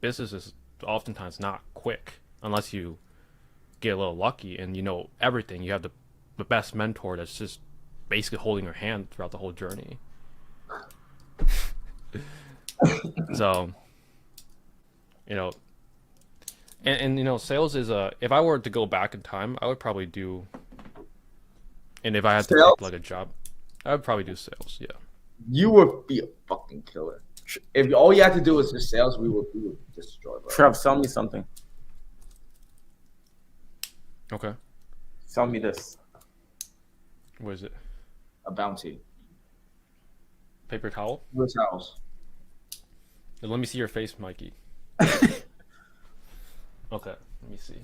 business is oftentimes not quick unless you get a little lucky and everything. You have the best mentor that's just basically holding your hand throughout the whole journey. So, and sales is if I were to go back in time, I would probably do. And if I had to Sales? pick like a job, I would probably do sales. Yeah. You would be a fucking killer. If all you had to do was just sales, we would destroy, bro. Trev, sell me something. Okay. Sell me this. What is it? A bounty. Paper towel? Which house? Let me see your face, Mikey. Okay. Let me see.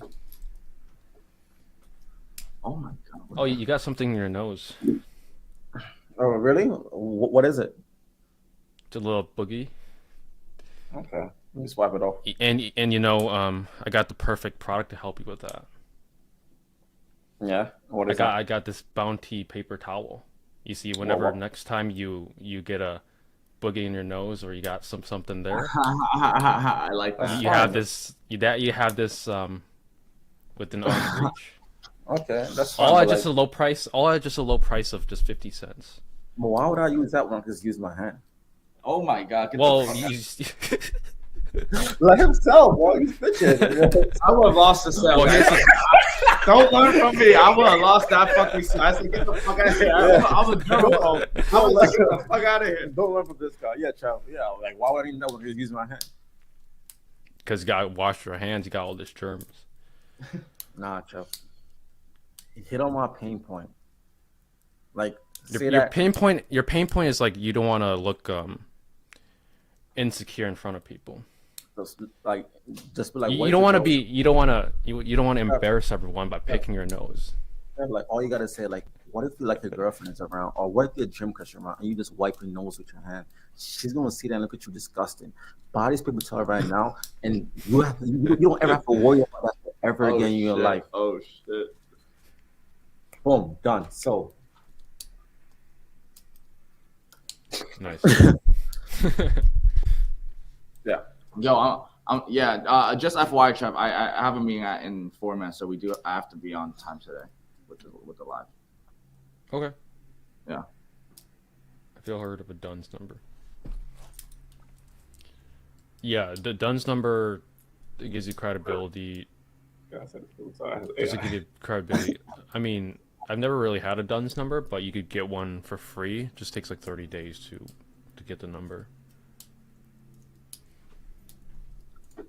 Oh my god. Oh, you got something in your nose. Oh, really? What is it? It's a little boogie. Okay. Let me swipe it off. And I got the perfect product to help you with that. Yeah. What is that? I got this bounty paper towel. You see, whenever Whoa. next time you get a boogie in your nose or you got something there, I like that. you have this within arm's reach. Okay, that's fine. All at but just a low price. All at just a low price of just 50 cents. well, why would I use that when I just use my hand? Oh my god. Get Well, the fuck out. Let him sell, boy. He's bitching. I would have lost the sale. Well, here's Don't learn from me. I would have lost that fucking sale. I said, get the fuck out of here. I'm a germaphobe. I was like, get the fuck out of here. Don't learn from this guy. Yeah, Trev. Yeah, like why would I even know when I use my hand? because you got to wash your hands. You got all this germs. Nah, Trev. Hit on my pain point. Like Your pain point. Your pain point is like you don't want to look insecure in front of people. just be like, You don't want to be. You don't want to embarrass everyone by picking your nose. like all you gotta say like, what if like your girlfriend is around, or what if your gym crush is around, and you just wipe your nose with your hand? She's gonna see that and look at you disgusting. Buy these paper towel right now, and you don't ever have to worry about that ever again in your life. Oh shit. Boom, done. So Nice. yeah. Yo, just FYI, Trev, I have a meeting in 4 minutes, so I have to be on time today with the live. Okay. Yeah. I feel heard of a Dunn's number. Yeah, the Dunn's number gives you credibility. Does Does it give you credibility? I mean, I've never really had a Dunn's number, but you could get one for free. It just takes like 30 days to get the number.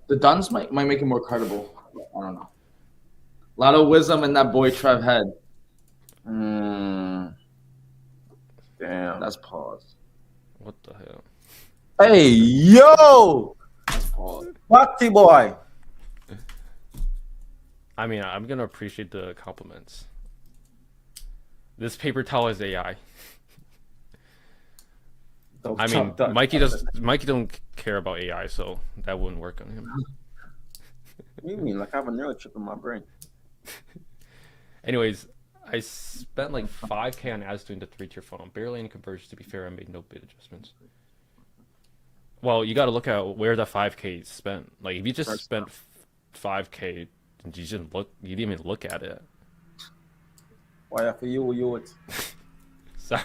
The Duns might make it more credible. I don't know. A lot of wisdom in that boy Trev head. Damn. That's pause. What the hell? Hey, yo! That's pause. Party boy! I mean, I'm gonna appreciate the compliments. This paper towel is AI. I mean, Mikey don't care about AI, so that wouldn't work on him. What do you mean? Like I have a neural chip in my brain. Anyways, I spent like 5K on ads doing the 3-tier funnel. Barely any conversions, to be fair. I made no bid adjustments. Well, you got to look at where the 5K is spent. Like if you just spent 5K and you didn't even look at it. Why for you it? Sorry.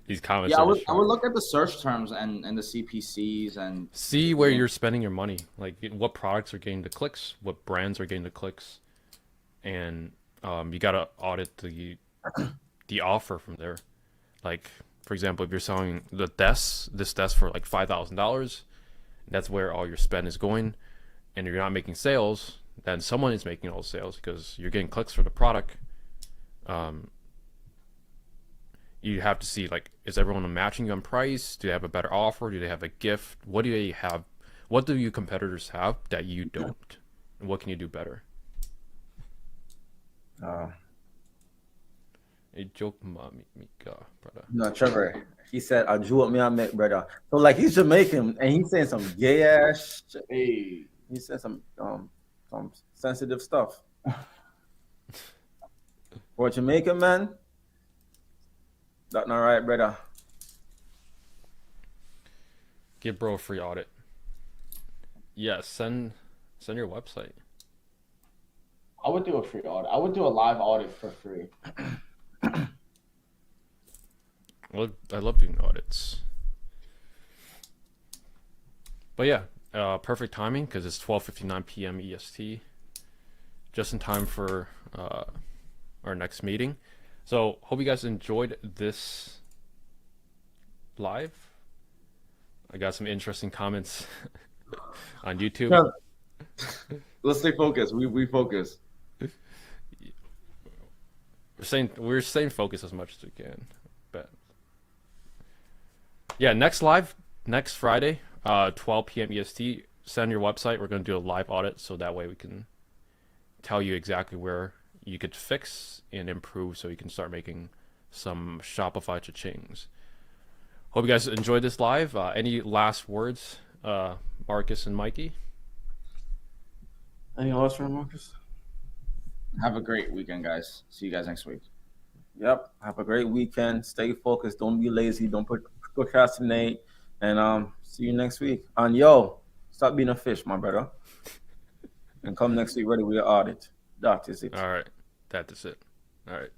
These comments. Yeah, are I would look at the search terms and the CPCs and see where you're spending your money. Like what products are getting the clicks, what brands are getting the clicks, and you gotta audit the offer from there. Like for example, if you're selling this desk for like $5,000, that's where all your spend is going, and you're not making sales, then someone is making all the sales because you're getting clicks for the product. You have to see, like, is everyone matching you on price? Do they have a better offer? Do they have a gift? What do they have? What do your competitors have that you don't? And what can you do better? A joke, Mika, brother. No, Trevor. He said, "I drew up me, I met brother." So like he's Jamaican and he's saying some gay ass shit. hey, He said some sensitive stuff. For a Jamaican man, that's not right, brother. Give bro a free audit. Yeah, send your website. I would do a free audit. I would do a live audit for free. Well, I love doing audits. But yeah, perfect timing because it's 12:59 p.m. EST, just in time for our next meeting. So hope you guys enjoyed this live. I got some interesting comments on YouTube. Yeah. Let's stay focused. We focus. We're staying focused as much as we can. But yeah, next Friday, 12 p.m. EST. Send your website. We're going to do a live audit, so that way we can tell you exactly where you could fix and improve, so you can start making some Shopify cha-chings. Hope you guys enjoyed this live. Any last words, Marcus and Mikey? Any last from Marcus? Have a great weekend, guys. See you guys next week. Yep. Have a great weekend. Stay focused. Don't be lazy. Don't procrastinate. And see you next week. And yo, stop being a fish, my brother. And come next week ready with your audit. That is it. All right. That is it. All right.